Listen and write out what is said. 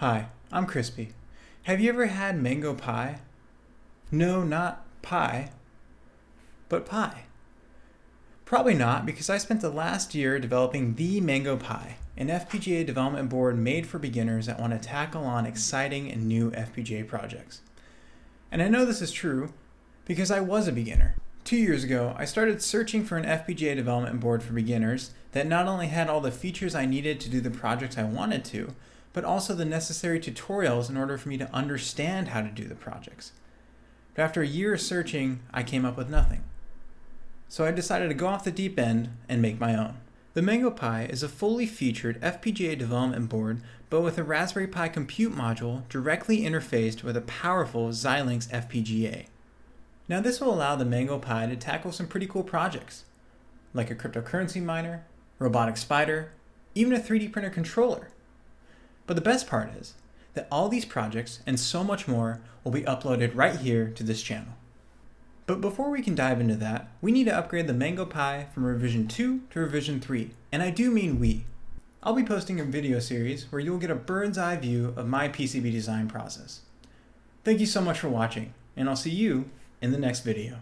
Hi, I'm Crispy. Have you ever had mangoPi? No, not pie, but pie. Probably not, because I spent the last year developing the mangoPi, an FPGA development board made for beginners that want to tackle on exciting and new FPGA projects. And I know this is true because I was a beginner. 2 years ago, I started searching for an FPGA development board for beginners that not only had all the features I needed to do the projects I wanted to, but also the necessary tutorials in order for me to understand how to do the projects. But after a year of searching, I came up with nothing. So I decided to go off the deep end and make my own. The mangoPi is a fully featured FPGA development board, but with a Raspberry Pi compute module directly interfaced with a powerful Xilinx FPGA. Now this will allow the mangoPi to tackle some pretty cool projects, like a cryptocurrency miner, robotic spider, even a 3D printer controller. But the best part is that all these projects and so much more will be uploaded right here to this channel. But before we can dive into that, we need to upgrade the mangoPi from revision 2 to revision 3, and I do mean we. I'll be posting a video series where you'll get a bird's eye view of my PCB design process. Thank you so much for watching, and I'll see you in the next video.